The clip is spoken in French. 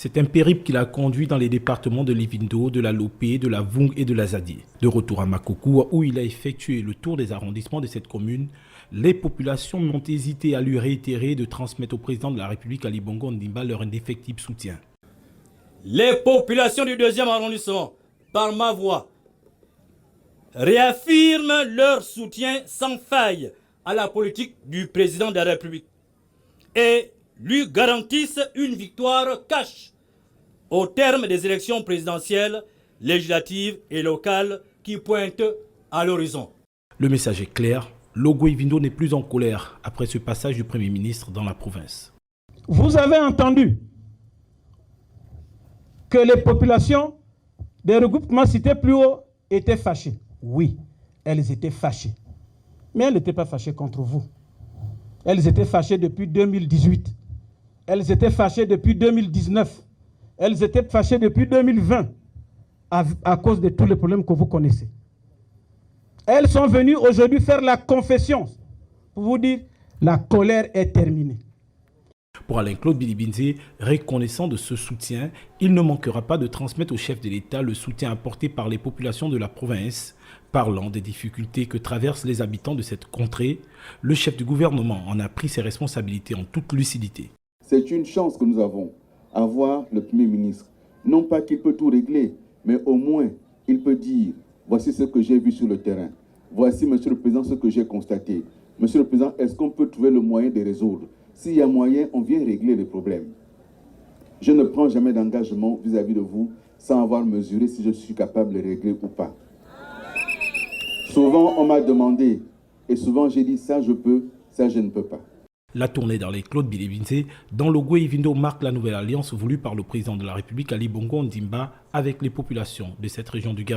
C'est un périple qui l'a conduit dans les départements de Livindo, de la Lopé, de la Vung et de la Zadie. De retour à Makoko, où il a effectué le tour des arrondissements de cette commune, les populations n'ont hésité à lui réitérer de transmettre au président de la République Ali Bongo Ondimba leur indéfectible soutien. Les populations du 2e arrondissement, par ma voix, réaffirment leur soutien sans faille à la politique du président de la République et lui garantissent une victoire cash au terme des élections présidentielles, législatives et locales qui pointent à l'horizon. Le message est clair, Logoi Vindo n'est plus en colère après ce passage du Premier ministre dans la province. Vous avez entendu que les populations des regroupements cités plus haut étaient fâchées. Oui, elles étaient fâchées. Mais elles n'étaient pas fâchées contre vous. Elles étaient fâchées depuis 2018. Elles étaient fâchées depuis 2019. Elles étaient fâchées depuis 2020 à cause de tous les problèmes que vous connaissez. Elles sont venues aujourd'hui faire la confession pour vous dire la colère est terminée. Pour Alain-Claude Bilibinze, reconnaissant de ce soutien, il ne manquera pas de transmettre au chef de l'État le soutien apporté par les populations de la province. Parlant des difficultés que traversent les habitants de cette contrée, le chef du gouvernement en a pris ses responsabilités en toute lucidité. C'est une chance que nous avons, avoir le Premier ministre. Non pas qu'il peut tout régler, mais au moins il peut dire « Voici ce que j'ai vu sur le terrain. Voici, Monsieur le Président, ce que j'ai constaté. Monsieur le Président, est-ce qu'on peut trouver le moyen de résoudre? S'il y a moyen, on vient régler les problèmes. Je ne prends jamais d'engagement vis-à-vis de vous sans avoir mesuré si je suis capable de régler ou pas. Souvent, on m'a demandé, et souvent j'ai dit ça je peux, ça je ne peux pas. » La tournée dans les Claude Bilibinze, dans Logoi Vindo, marque la nouvelle alliance voulue par le président de la République Ali Bongo Ondimba avec les populations de cette région du Gabon.